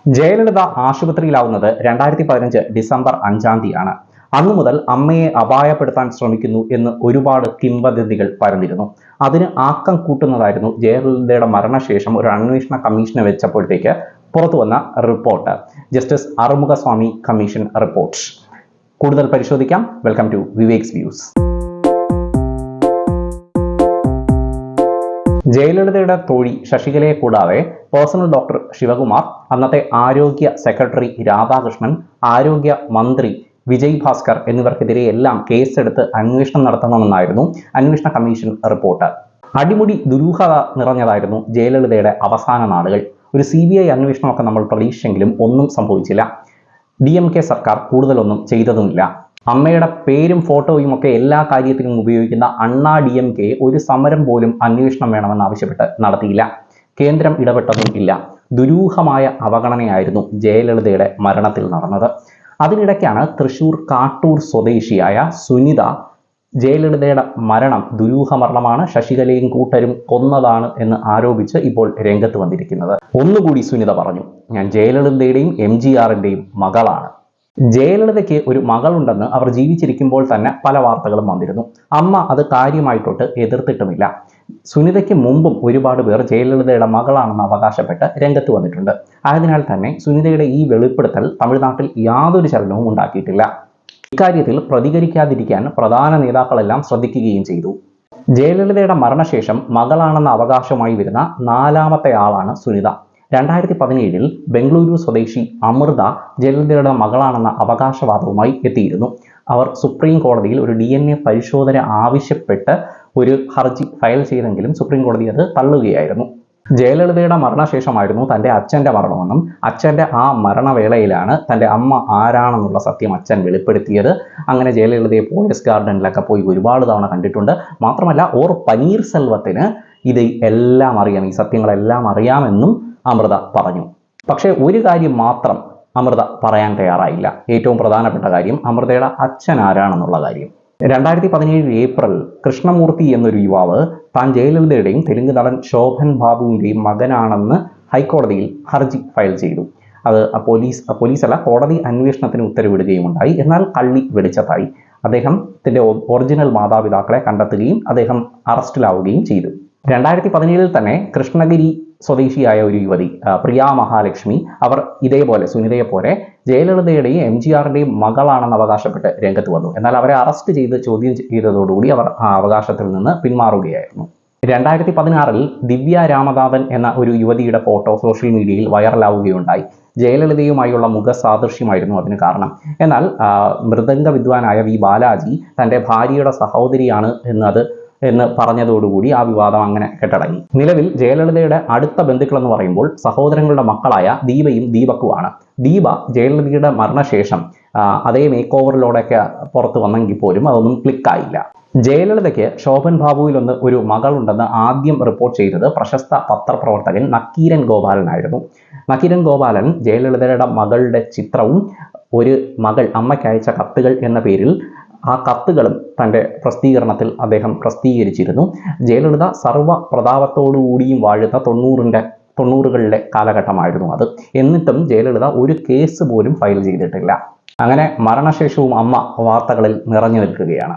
Jayalalithaa ആശുപത്രിയിലാവുന്നത് 2015 December 5-ാം തീയതിയാണ്. അന്നു മുതൽ അമ്മയെ അപായപ്പെടുത്താൻ ശ്രമിക്കുന്നു എന്ന് ഒരുപാട് കിംവദന്തികൾ പരന്നിരുന്നു. അതിന് ആക്കം കൂട്ടുന്നതായിരുന്നു ജയലളിതയുടെ മരണശേഷം ഒരു അന്വേഷണ കമ്മീഷനെ വെച്ചപ്പോഴത്തേക്ക് പുറത്തു വന്ന report, justice Arumughaswamy commission report. കൂടുതൽ പരിശോധിക്കാം. Welcome to Vivek's views. ജയലളിതയുടെ തോഴി ശശികലയെ കൂടാതെ പേഴ്സണൽ ഡോക്ടർ ശിവകുമാർ, അന്നത്തെ ആരോഗ്യ സെക്രട്ടറി രാധാകൃഷ്ണൻ, ആരോഗ്യ മന്ത്രി വിജയ് ഭാസ്കർ എന്നിവർക്കെതിരെ എല്ലാം കേസെടുത്ത് അന്വേഷണം നടത്തണമെന്നായിരുന്നു അന്വേഷണ കമ്മീഷൻ റിപ്പോർട്ട്. അടിമുടി ദുരൂഹത നിറഞ്ഞതായിരുന്നു ജയലളിതയുടെ അവസാന നാളുകൾ. ഒരു CBI അന്വേഷണമൊക്കെ നമ്മൾ പ്രതീക്ഷിച്ചെങ്കിലും ഒന്നും സംഭവിച്ചില്ല. DMK സർക്കാർ കൂടുതലൊന്നും ചെയ്തതുമില്ല. അമ്മയുടെ പേരും ഫോട്ടോയും ഒക്കെ എല്ലാ കാര്യത്തിനും ഉപയോഗിക്കുന്ന അണ്ണാ DMK ഒരു സമരം പോലും അന്വേഷണം വേണമെന്ന് ആവശ്യപ്പെട്ട് നടത്തിയില്ല. കേന്ദ്രം ഇടപെട്ടതും ഇല്ല. ദുരൂഹമായ അവഗണനയായിരുന്നു ജയലളിതയുടെ മരണത്തിൽ നടന്നത്. അതിനിടയ്ക്കാണ് തൃശൂർ കാട്ടൂർ സ്വദേശിയായ സുനിത ജയലളിതയുടെ മരണം ദുരൂഹ മരണമാണ്, ശശികലയും കൂട്ടരും കൊന്നതാണ് എന്ന് ആരോപിച്ച് ഇപ്പോൾ രംഗത്ത് വന്നിരിക്കുന്നത്. ഒന്നുകൂടി സുനിത പറഞ്ഞു, ഞാൻ ജയലളിതയുടെയും MGRന്റെയും മകളാണ്. ജയലളിതയ്ക്ക് ഒരു മകളുണ്ടെന്ന് അവർ ജീവിച്ചിരിക്കുമ്പോൾ തന്നെ പല വാർത്തകളും വന്നിരുന്നു. അമ്മ അത് കാര്യമായിട്ടൊട്ട് എതിർത്തിട്ടുമില്ല. സുനിതയ്ക്ക് മുമ്പും ഒരുപാട് പേർ ജയലളിതയുടെ മകളാണെന്ന് അവകാശപ്പെട്ട് രംഗത്ത് വന്നിട്ടുണ്ട്. ആയതിനാൽ തന്നെ സുനിതയുടെ ഈ വെളിപ്പെടുത്തൽ തമിഴ്നാട്ടിൽ യാതൊരു ചലനവും ഉണ്ടാക്കിയിട്ടില്ല. ഇക്കാര്യത്തിൽ പ്രതികരിക്കാതിരിക്കാൻ പ്രധാന നേതാക്കളെല്ലാം ശ്രദ്ധിക്കുകയും ചെയ്തു. ജയലളിതയുടെ മരണശേഷം മകളാണെന്ന അവകാശമായി വരുന്ന 4ാമത്തെ ആളാണ് സുനിത. 2017 ബംഗളൂരു സ്വദേശി അമൃത ജയലളിതയുടെ മകളാണെന്ന അവകാശവാദവുമായി എത്തിയിരുന്നു. അവർ സുപ്രീം കോടതിയിൽ ഒരു DNA പരിശോധന ആവശ്യപ്പെട്ട് ഒരു ഹർജി ഫയൽ ചെയ്തെങ്കിലും സുപ്രീം കോടതി അത് തള്ളുകയായിരുന്നു. ജയലളിതയുടെ മരണശേഷമായിരുന്നു തൻ്റെ അച്ഛൻ്റെ മരണമെന്നും അച്ഛൻ്റെ ആ മരണവേളയിലാണ് തൻ്റെ അമ്മ ആരാണെന്നുള്ള സത്യം അച്ഛൻ വെളിപ്പെടുത്തിയത്. അങ്ങനെ ജയലളിതയെ പോലീസ് ഗാർഡനിലൊക്കെ പോയി ഒരുപാട് തവണ കണ്ടിട്ടുണ്ട്. മാത്രമല്ല പനീർസെൽവത്തിന് ഇത് എല്ലാം അറിയാം, ഈ സത്യങ്ങളെല്ലാം അറിയാമെന്നും അമൃത പറഞ്ഞു. പക്ഷേ ഒരു കാര്യം മാത്രം അമൃത പറയാൻ തയ്യാറായില്ല. ഏറ്റവും പ്രധാനപ്പെട്ട കാര്യം അമൃതയുടെ അച്ഛൻ ആരാണെന്നുള്ള കാര്യം. 2017 ഏപ്രിൽ കൃഷ്ണമൂർത്തി എന്നൊരു യുവാവ് താൻ ജയലളിതയുടെയും തെലുങ്ക് നടൻ ശോഭൻ ബാബുവിൻ്റെയും മകനാണെന്ന് ഹൈക്കോടതിയിൽ ഹർജി ഫയൽ ചെയ്തു. അത് പോലീസല്ല, കോടതി അന്വേഷണത്തിന് ഉത്തരവിടുകയും ഉണ്ടായി. എന്നാൽ കള്ളി വെളിച്ചത്തായി. അദ്ദേഹത്തിൻ്റെ ഒറിജിനൽ മാതാപിതാക്കളെ കണ്ടെത്തുകയും അദ്ദേഹം അറസ്റ്റിലാവുകയും ചെയ്തു. 2017 തന്നെ കൃഷ്ണഗിരി സ്വദേശിയായ ഒരു യുവതി പ്രിയ മഹാലക്ഷ്മി, അവർ ഇതേപോലെ സുനിതയെ പോലെ ജയലളിതയുടെയും MGRന്റെയും മകളാണെന്ന് അവകാശപ്പെട്ട് രംഗത്ത് വന്നു. എന്നാൽ അവരെ അറസ്റ്റ് ചെയ്ത് ചോദ്യം ചെയ്തതോടുകൂടി അവർ ആ അവകാശത്തിൽ നിന്ന് പിന്മാറുകയായിരുന്നു. 2016 ദിവ്യ രാമനാഥൻ എന്ന ഒരു യുവതിയുടെ ഫോട്ടോ സോഷ്യൽ മീഡിയയിൽ വൈറലാവുകയുണ്ടായി. ജയലളിതയുമായുള്ള മുഖസാദൃശ്യമായിരുന്നു അതിന് കാരണം. എന്നാൽ മൃദംഗ വിദ്വാനായ V ബാലാജി തൻ്റെ ഭാര്യയുടെ സഹോദരിയാണ് എന്ന് പറഞ്ഞതോടുകൂടി ആ വിവാദം അങ്ങനെ കെട്ടടങ്ങി. നിലവിൽ ജയലളിതയുടെ അടുത്ത ബന്ധുക്കളെന്ന് പറയുമ്പോൾ സഹോദരങ്ങളുടെ മക്കളായ ദീപയും ദീപക്കുമാണ്. ദീപ ജയലളിതയുടെ മരണശേഷം അതേ മേക്ക് ഓവറിലൂടെയൊക്കെ പുറത്ത് വന്നെങ്കിൽ പോലും അതൊന്നും ക്ലിക്കായില്ല. ജയലളിതയ്ക്ക് ശോഭൻ ബാബുവിലൊന്ന് ഒരു മകളുണ്ടെന്ന് ആദ്യം റിപ്പോർട്ട് ചെയ്തത് പ്രശസ്ത പത്രപ്രവർത്തകൻ നക്കീരൻ ഗോപാലനായിരുന്നു. നക്കീരൻ ഗോപാലൻ ജയലളിതയുടെ മകളുടെ ചിത്രവും ഒരു മകൾ അമ്മയ്ക്ക് അയച്ച കത്തുകൾ എന്ന പേരിൽ ആ കത്തുകളും തൻ്റെ പ്രസിദ്ധീകരണത്തിൽ അദ്ദേഹം പ്രസിദ്ധീകരിച്ചിരുന്നു. ജയലളിത സർവ്വ പ്രതാപത്തോടുകൂടിയും വാഴുന്ന 90കളിലെ കാലഘട്ടമായിരുന്നു അത്. എന്നിട്ടും ജയലളിത ഒരു കേസ് പോലും ഫയൽ ചെയ്തിട്ടില്ല. അങ്ങനെ മരണശേഷവും അമ്മ വാർത്തകളിൽ നിറഞ്ഞു നിൽക്കുകയാണ്.